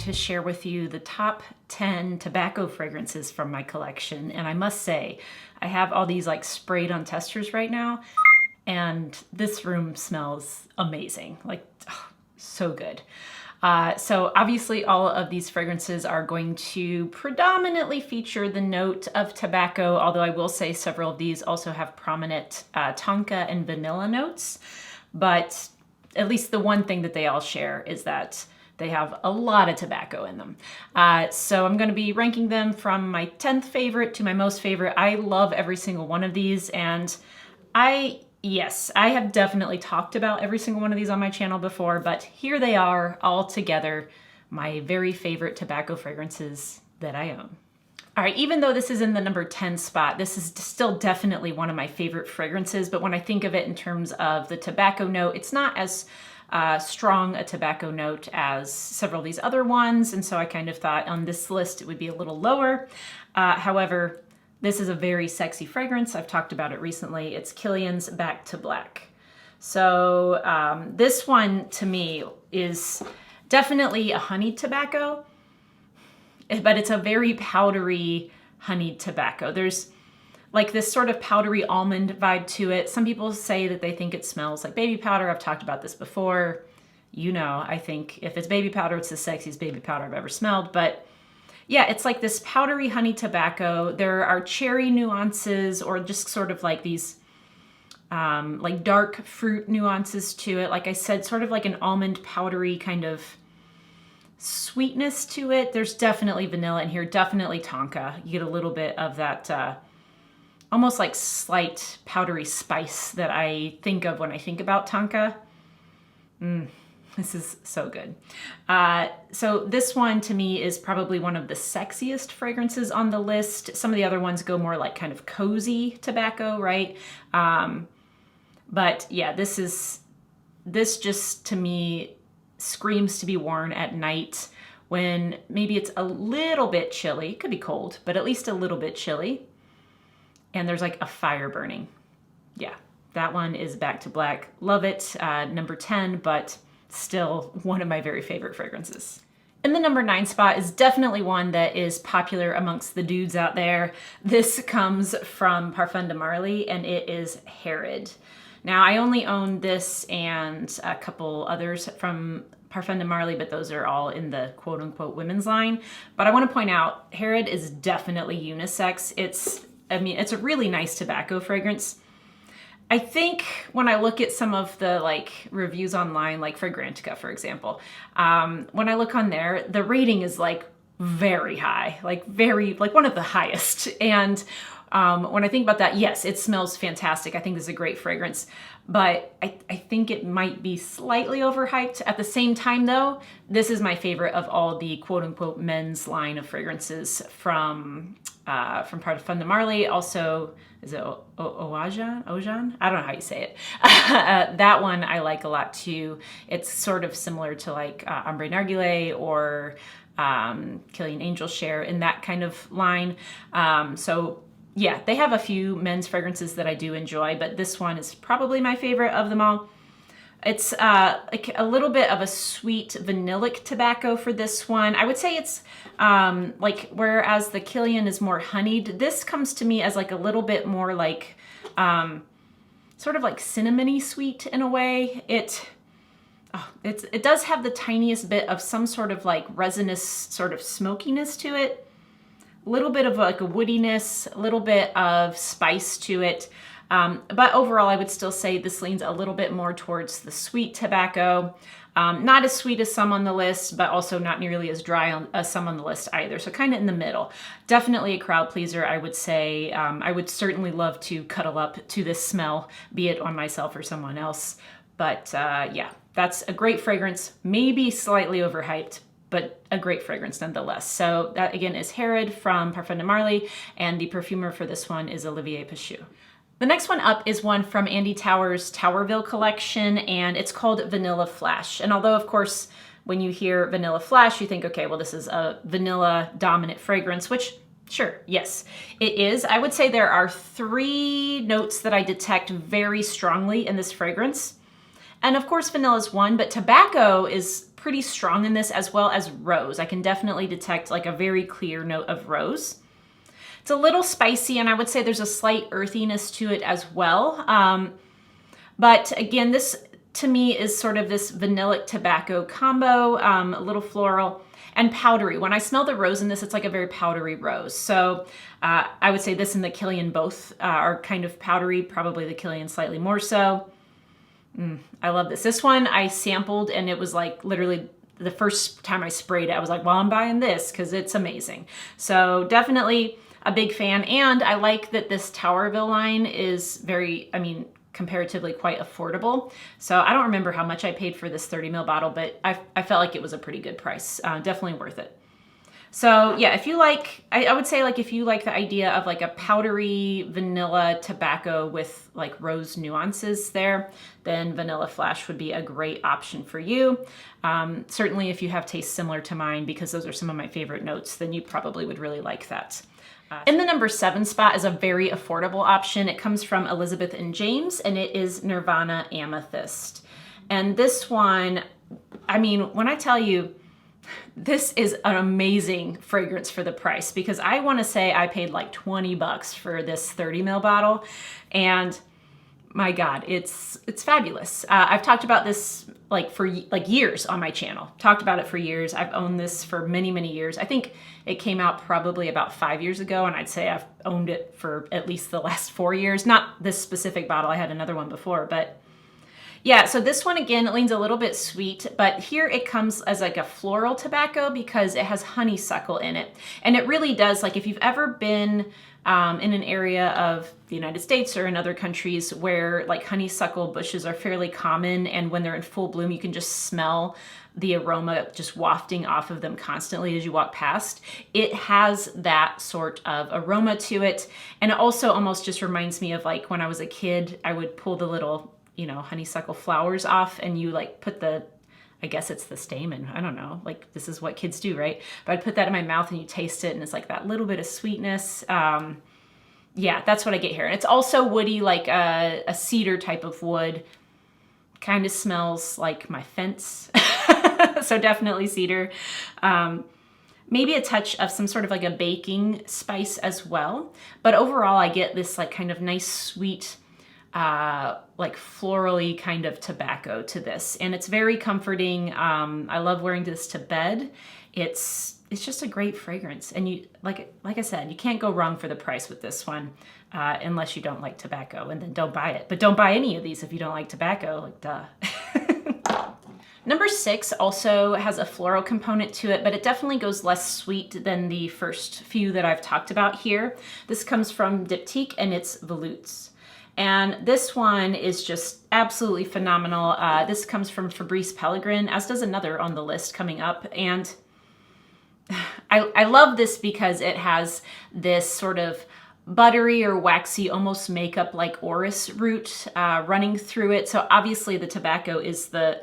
to share with you the top 10 tobacco fragrances from my collection. And I must say, I have all these like sprayed on testers right now, and this room smells amazing, like so good. So obviously all of these fragrances are going to predominantly feature the note of tobacco, although I will say several of these also have prominent tonka and vanilla notes. But at least the one thing that they all share is that they have a lot of tobacco in them. So I'm going to be ranking them from my 10th favorite to my most favorite. I love every single one of these, and yes, I have definitely talked about every single one of these on my channel before, but here they are all together, my very favorite tobacco fragrances that I own. All right, even though this is in the number 10 spot, this is still definitely one of my favorite fragrances, but when I think of it in terms of the tobacco note, it's not as strong a tobacco note as several of these other ones, and so I kind of thought on this list it would be a little lower. However, this is a very sexy fragrance. I've talked about it recently. It's Kilian's Back to Black. So this one to me is definitely a honeyed tobacco, but it's a very powdery honeyed tobacco. There's like this sort of powdery almond vibe to it. Some people say that they think it smells like baby powder. I've talked about this before. You know, I think if it's baby powder, it's the sexiest baby powder I've ever smelled. But yeah, it's like this powdery honey tobacco. There are cherry nuances or just sort of like these like dark fruit nuances to it. Like I said, sort of like an almond powdery kind of sweetness to it. There's definitely vanilla in here, definitely tonka. You get a little bit of that almost like slight powdery spice that I think of when I think about tonka. This is so good. So this one to me is probably one of the sexiest fragrances on the list. Some of the other ones go more like kind of cozy tobacco, right? But yeah, this just to me screams to be worn at night when maybe it's a little bit chilly. It could be cold, but at least a little bit chilly. And there's like a fire burning. Yeah, that one is Back to Black. Love it. Number 10, but still one of my very favorite fragrances. In the number 9 spot is definitely one that is popular amongst the dudes out there. This comes from Parfums de Marly, and it is Herod. Now, I only own this and a couple others from Parfums de Marly, but those are all in the quote-unquote women's line. But I want to point out, Herod is definitely unisex. It's a really nice tobacco fragrance. I think when I look at some of the like reviews online, like Fragrantica, for example, when I look on there, the rating is like very high, like one of the highest. And when I think about that, yes, it smells fantastic. I think this is a great fragrance, but I think it might be slightly overhyped. At the same time though, this is my favorite of all the quote unquote men's line of fragrances from Parfums de Marly. Also, is it Ojan? I don't know how you say it. That one I like a lot too. It's sort of similar to like Ambre Narguilé or Kilian Angel Share in that kind of line. So yeah, they have a few men's fragrances that I do enjoy, but this one is probably my favorite of them all. It's like a little bit of a sweet vanillic tobacco for this one. I would say it's like, whereas the Kilian is more honeyed, this comes to me as like a little bit more like sort of like cinnamony sweet in a way. It does have the tiniest bit of some sort of like resinous sort of smokiness to it. A little bit of like a woodiness, a little bit of spice to it. But overall, I would still say this leans a little bit more towards the sweet tobacco. Not as sweet as some on the list, but also not nearly as dry as some on the list either. So kind of in the middle. Definitely a crowd pleaser, I would say. I would certainly love to cuddle up to this smell, be it on myself or someone else. But yeah, that's a great fragrance, maybe slightly overhyped, but a great fragrance nonetheless. So that again is Herod from Parfums de Marly, and the perfumer for this one is Olivier Pichou. The next one up is one from Andy Tauer's Tauerville collection, and it's called Vanilla Flash. And although, of course, when you hear Vanilla Flash, you think, okay, well, this is a vanilla dominant fragrance, which, sure, yes, it is. I would say there are 3 notes that I detect very strongly in this fragrance. And of course, vanilla is one, but tobacco is pretty strong in this, as well as rose. I can definitely detect like a very clear note of rose. It's a little spicy, and I would say there's a slight earthiness to it as well. But again, this to me is sort of this vanillic tobacco combo, a little floral and powdery. When I smell the rose in this, it's like a very powdery rose. So I would say this and the Kilian both are kind of powdery, probably the Kilian slightly more so. I love this. This one I sampled, and it was like literally the first time I sprayed it, I was like, well, I'm buying this because it's amazing. So definitely a big fan. And I like that this Tauerville line is very, I mean, comparatively quite affordable. So I don't remember how much I paid for this 30 ml bottle, but I felt like it was a pretty good price. Definitely worth it. So yeah, if you like, I would say like if you like the idea of like a powdery vanilla tobacco with like rose nuances there, then Vanilla Flash would be a great option for you. Certainly if you have tastes similar to mine, because those are some of my favorite notes, then you probably would really like that. In the number 7 spot is a very affordable option. It comes from Elizabeth and James, and it is Nirvana Amethyst. And this one, I mean, when I tell you, this is an amazing fragrance for the price, because I want to say I paid like 20 bucks for this 30 ml bottle, and my God, it's fabulous. I've talked about this for years on my channel. Talked about it for years. I've owned this for many, many years. I think it came out probably about 5 years ago, and I'd say I've owned it for at least the last 4 years. Not this specific bottle. I had another one before, but yeah, so this one, again, it leans a little bit sweet, but here it comes as like a floral tobacco because it has honeysuckle in it. And it really does, like if you've ever been in an area of the United States or in other countries where like honeysuckle bushes are fairly common, and when they're in full bloom, you can just smell the aroma just wafting off of them constantly as you walk past. It has that sort of aroma to it. And it also almost just reminds me of like when I was a kid, I would pull the little, you know, honeysuckle flowers off, and you like put the, I guess it's the stamen, I don't know, like this is what kids do, right? But I'd put that in my mouth and you taste it, and it's like that little bit of sweetness. Yeah, that's what I get here. And it's also woody, like a cedar type of wood. Kind of smells like my fence. So definitely cedar. Maybe a touch of some sort of like a baking spice as well. But overall, I get this like kind of nice, sweet, like florally kind of tobacco to this. And it's very comforting. I love wearing this to bed. It's just a great fragrance. And you, like I said, you can't go wrong for the price with this one, unless you don't like tobacco, and then don't buy it. But don't buy any of these if you don't like tobacco, like duh. Number 6 also has a floral component to it, but it definitely goes less sweet than the first few that I've talked about here. This comes from Diptyque, and it's Volutes. And this one is just absolutely phenomenal. This comes from Fabrice Pellegrin, as does another on the list coming up. And I love this because it has this sort of buttery or waxy, almost makeup like orris root running through it. So obviously the tobacco is the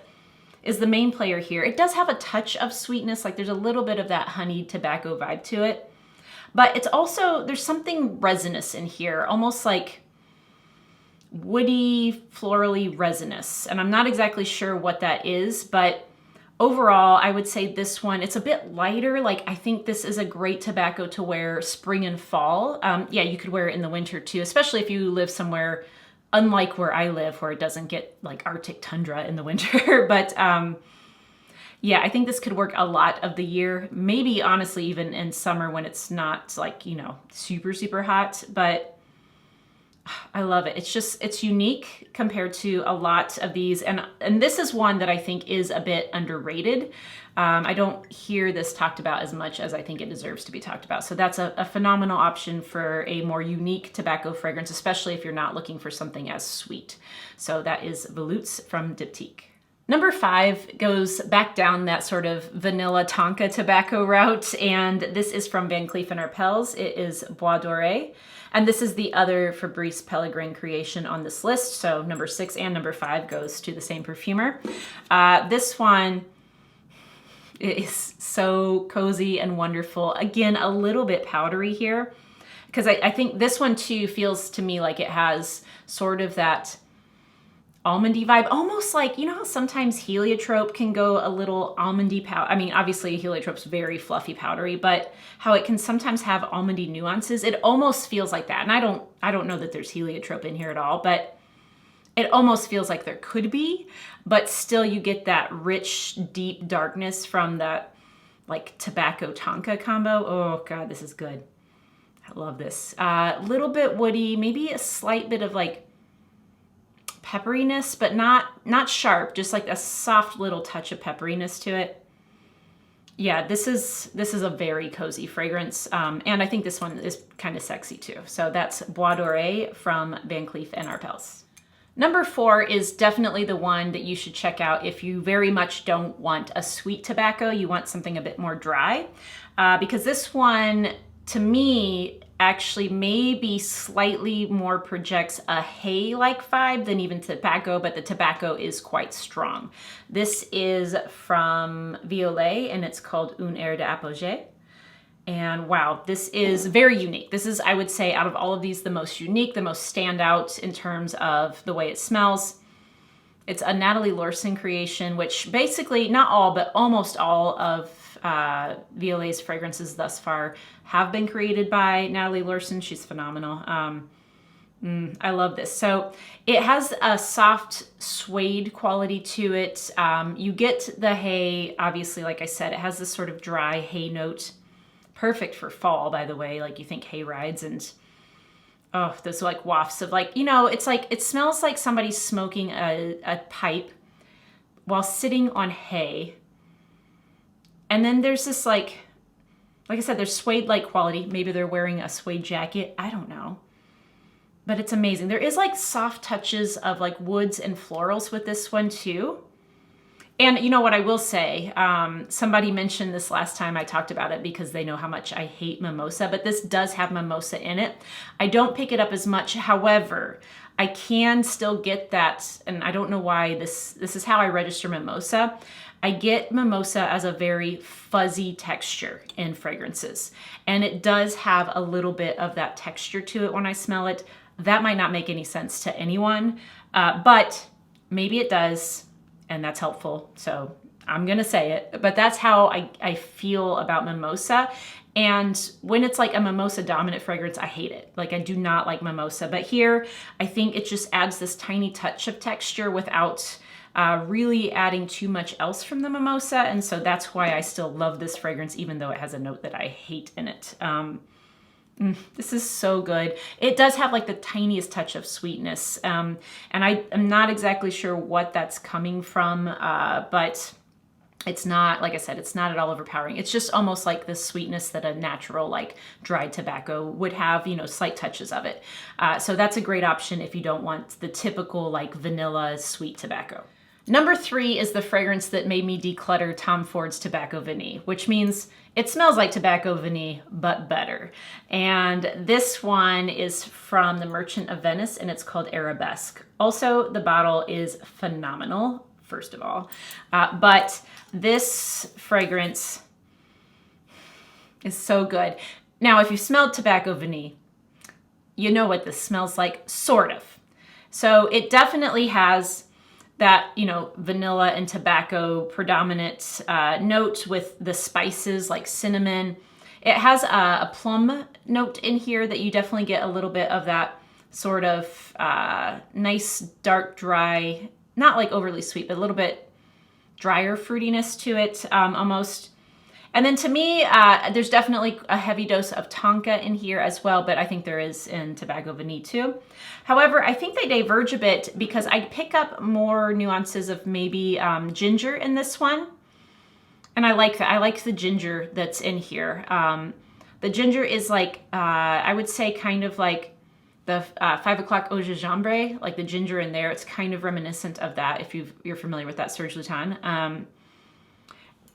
main player here. It does have a touch of sweetness, like there's a little bit of that honeyed tobacco vibe to it. But it's also, there's something resinous in here, almost like woody, florally resinous. And I'm not exactly sure what that is, but overall, I would say this one, it's a bit lighter. Like I think this is a great tobacco to wear spring and fall. Yeah, you could wear it in the winter too, especially if you live somewhere unlike where I live, where it doesn't get like Arctic tundra in the winter. But yeah, I think this could work a lot of the year. Maybe honestly, even in summer when it's not like, you know, super, super hot, but I love it. It's unique compared to a lot of these. And this is one that I think is a bit underrated. I don't hear this talked about as much as I think it deserves to be talked about. So that's a phenomenal option for a more unique tobacco fragrance, especially if you're not looking for something as sweet. So that is Volutes from Diptyque. Number 5 goes back down that sort of vanilla tonka tobacco route, and this is from Van Cleef & Arpels. It is Bois Dore, and this is the other Fabrice Pellegrin creation on this list. So number 6 and number 5 goes to the same perfumer. This one is so cozy and wonderful. Again, a little bit powdery here, because I think this one too feels to me like it has sort of that almondy vibe, almost like, you know how sometimes heliotrope can go a little almondy powder. I mean, obviously heliotrope's very fluffy powdery, but how it can sometimes have almondy nuances. It almost feels like that. And I don't know that there's heliotrope in here at all, but it almost feels like there could be, but still you get that rich, deep darkness from that like tobacco tonka combo. Oh God, this is good. I love this. Little bit woody, maybe a slight bit of like pepperiness, but not sharp, just like a soft little touch of pepperiness to it. Yeah, this is a very cozy fragrance, and I think this one is kind of sexy too. So that's Bois Dore from Van Cleef Arpels. Number 4 is definitely the one that you should check out if you very much don't want a sweet tobacco, you want something a bit more dry, because this one, to me, actually maybe slightly more projects a hay-like vibe than even tobacco, but the tobacco is quite strong. This is from Violet, and it's called Un Air d'Apogée. And wow, this is very unique. This is, I would say, out of all of these, the most unique, the most standout in terms of the way it smells. It's a Natalie Lorson creation, which basically, not all, but almost all of Violet's fragrances thus far have been created by Natalie Lorson. She's phenomenal. I love this. So it has a soft suede quality to it. You get the hay, obviously, like I said, it has this sort of dry hay note. Perfect for fall, by the way. Like you think hay rides and oh, those like wafts of like, you know, it's like, it smells like somebody's smoking a pipe while sitting on hay. And then there's this like I said, there's suede-like quality. Maybe they're wearing a suede jacket. I don't know. But it's amazing. There is like soft touches of like woods and florals with this one too. And you know what I will say, somebody mentioned this last time I talked about it because they know how much I hate mimosa, but this does have mimosa in it. I don't pick it up as much. However, I can still get that, and I don't know why this is how I register mimosa. I get mimosa as a very fuzzy texture in fragrances, and it does have a little bit of that texture to it when I smell it. That might not make any sense to anyone, but maybe it does. And that's helpful, so I'm gonna say it. But that's how I feel about mimosa. And when it's like a mimosa dominant fragrance, I hate it. Like I do not like mimosa. But here, I think it just adds this tiny touch of texture without really adding too much else from the mimosa. And so that's why I still love this fragrance, even though it has a note that I hate in it. This is so good. It does have like the tiniest touch of sweetness. And I am not exactly sure what that's coming from, but it's not, like I said, it's not at all overpowering. It's just almost like the sweetness that a natural like dried tobacco would have, you know, slight touches of it. So that's a great option if you don't want the typical like vanilla sweet tobacco. Number 3 is the fragrance that made me declutter Tom Ford's Tobacco Vanille, which means it smells like Tobacco Vanille, but better. And this one is from the Merchant of Venice, and it's called Arabesque. Also, the bottle is phenomenal, first of all. But this fragrance is so good. Now, if you smelled Tobacco Vanille, you know what this smells like, sort of. So it definitely has that, you know, vanilla and tobacco predominant note with the spices like cinnamon. It has a plum note in here that you definitely get a little bit of that sort of nice, dark, dry, not like overly sweet, but a little bit drier fruitiness to it almost. And then to me, there's definitely a heavy dose of tonka in here as well, but I think there is in Tobacco Vanille too. However, I think they diverge a bit because I pick up more nuances of maybe ginger in this one. And I like that. I like the ginger that's in here. The ginger is like, I would say kind of like the 5 o'clock eau de gingembre, like the ginger in there. It's kind of reminiscent of that if you're familiar with that Serge Lutens.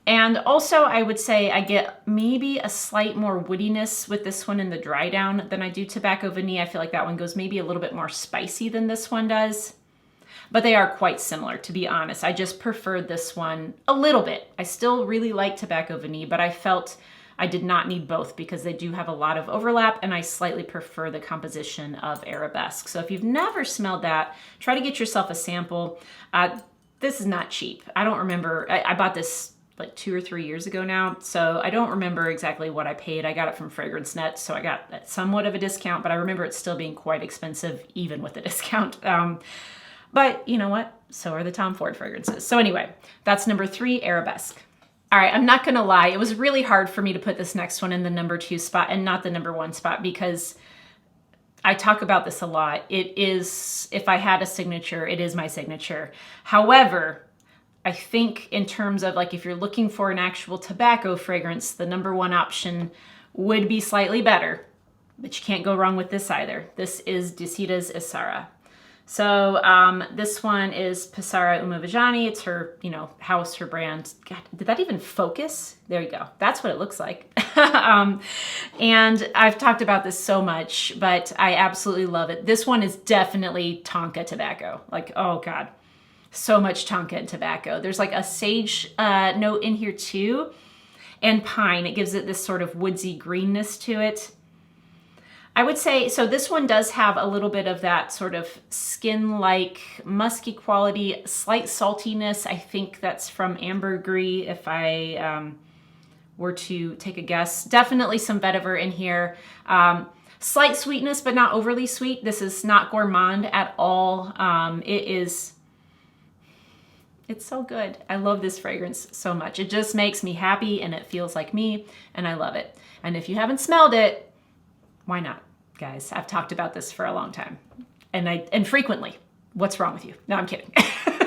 And also, I would say I get maybe a slight more woodiness with this one in the dry down than I do Tobacco Vanille. I feel like that one goes maybe a little bit more spicy than this one does. But they are quite similar, to be honest. I just preferred this one a little bit. I still really like Tobacco Vanille, but I felt I did not need both because they do have a lot of overlap, and I slightly prefer the composition of Arabesque. So if you've never smelled that, try to get yourself a sample. This is not cheap. I don't remember. I bought this like 2 or 3 years ago now, so I don't remember exactly what I paid. I got it from Fragrance Net, so I got somewhat of a discount, but I remember it still being quite expensive even with the discount. But you know what? So are the Tom Ford fragrances. So anyway, that's number 3, Arabesque. All right, I'm not gonna lie, it was really hard for me to put this next one in the number 2 spot and not the number 1 spot, because I talk about this a lot. It is, if I had a signature, it is my signature. However, I think in terms of like, if you're looking for an actual tobacco fragrance, the number 1 option would be slightly better, but you can't go wrong with this either. This is Dusita Issara. So this one is Passara Umavajani. It's her, you know, house, her brand. God, did that even focus? There you go. That's what it looks like. And I've talked about this so much, but I absolutely love it. This one is definitely Tonka tobacco. Like, oh God. So much tonka and tobacco. There's like a sage note in here too, and pine. It gives it this sort of woodsy greenness to it. I would say, so this one does have a little bit of that sort of skin-like musky quality, slight saltiness. I think that's from ambergris if I were to take a guess. Definitely some vetiver in here. Slight sweetness, but not overly sweet. This is not gourmand at all. It's so good. I love this fragrance so much. It just makes me happy and it feels like me and I love it. And if you haven't smelled it, why not, guys? I've talked about this for a long time and frequently. What's wrong with you? No, I'm kidding.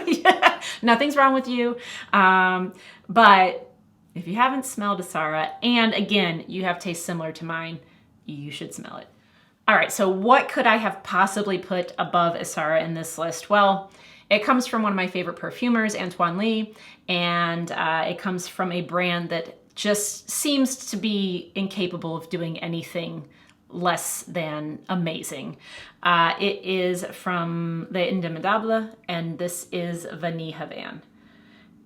Yeah, nothing's wrong with you. But if you haven't smelled Asara, and again, you have taste similar to mine, you should smell it. All right, so what could I have possibly put above Asara in this list? Well, it comes from one of my favorite perfumers, Antoine Lee, and it comes from a brand that just seems to be incapable of doing anything less than amazing. It is from the Indemodables, and this is Vanille Havane.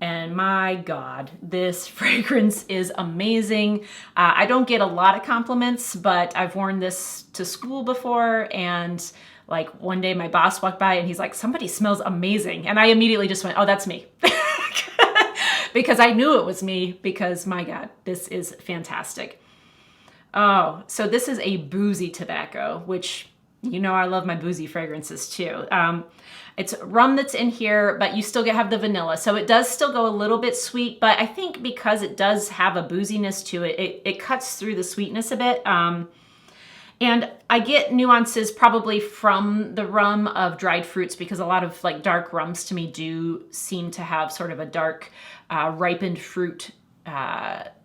And my God, this fragrance is amazing. I don't get a lot of compliments, but I've worn this to school before, and like one day my boss walked by and he's like, somebody smells amazing. And I immediately just went, oh, that's me. Because I knew it was me, because my God, this is fantastic. Oh, so this is a boozy tobacco, which, you know, I love my boozy fragrances too. It's rum that's in here, but you still have the vanilla. So it does still go a little bit sweet, but I think because it does have a booziness to it, it cuts through the sweetness a bit. And I get nuances probably from the rum of dried fruits, because a lot of like dark rums to me do seem to have sort of a dark ripened fruit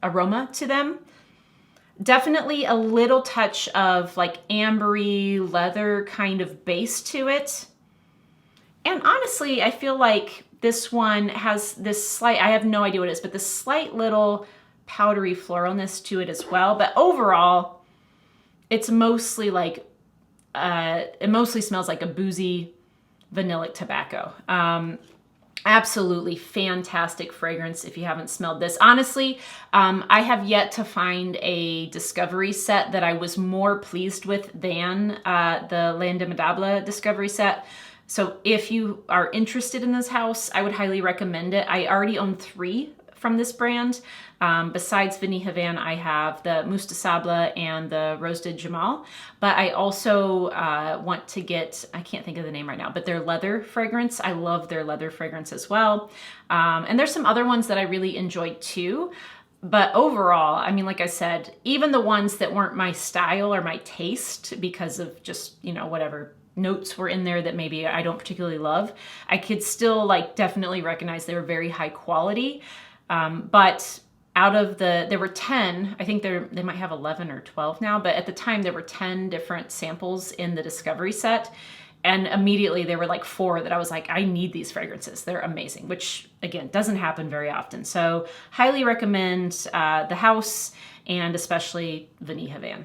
aroma to them. Definitely a little touch of like ambery leather kind of base to it. And honestly, I feel like this one has this slight, I have no idea what it is, but this slight little powdery floralness to it as well. But overall, it's mostly like, it mostly smells like a boozy vanillic tobacco. Absolutely fantastic fragrance if you haven't smelled this. Honestly, I have yet to find a discovery set that I was more pleased with than the Indemodables discovery set. So if you are interested in this house, I would highly recommend it. I already own 3 from this brand. Besides Vanille Havane, I have the Mousse de Sable and the Rose de Jamal, but I also want to get, I can't think of the name right now, but their leather fragrance. I love their leather fragrance as well. And there's some other ones that I really enjoyed too. But overall, I mean, like I said, even the ones that weren't my style or my taste because of just, you know, whatever notes were in there that maybe I don't particularly love, I could still like definitely recognize they were very high quality. But out of there were 10, I think they might have 11 or 12 now, but at the time there were 10 different samples in the discovery set. And immediately there were like 4 that I was like, I need these fragrances. They're amazing, which again, doesn't happen very often. So highly recommend the house, and especially Vanille Havane.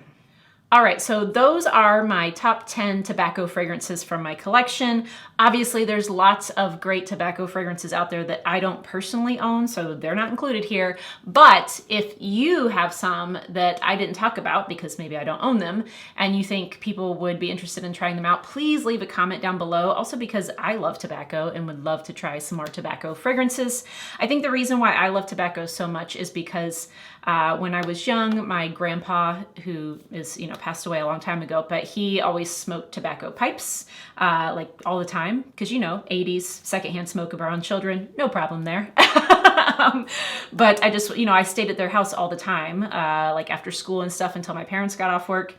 All right, so those are my top 10 tobacco fragrances from my collection. Obviously, there's lots of great tobacco fragrances out there that I don't personally own, so they're not included here. But if you have some that I didn't talk about because maybe I don't own them, and you think people would be interested in trying them out, please leave a comment down below. Also because I love tobacco and would love to try some more tobacco fragrances. I think the reason why I love tobacco so much is because when I was young, my grandpa, who is, passed away a long time ago, but he always smoked tobacco pipes, like all the time. Cause 80s, secondhand smoke of our own children, no problem there. But I just, I stayed at their house all the time, like after school and stuff until my parents got off work.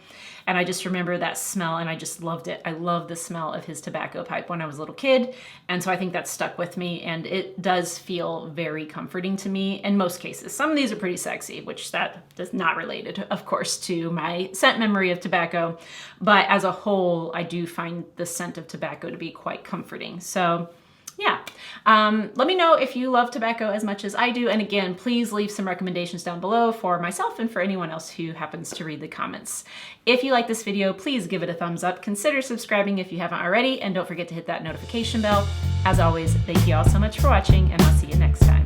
And I just remember that smell and I just loved it. I loved the smell of his tobacco pipe when I was a little kid. And so I think that stuck with me, and it does feel very comforting to me in most cases. Some of these are pretty sexy, which that is not related, of course, to my scent memory of tobacco. But as a whole, I do find the scent of tobacco to be quite comforting. So yeah, let me know if you love tobacco as much as I do. And again, please leave some recommendations down below for myself and for anyone else who happens to read the comments. If you like this video, please give it a thumbs up. Consider subscribing if you haven't already, and don't forget to hit that notification bell. As always, thank you all so much for watching, and I'll see you next time.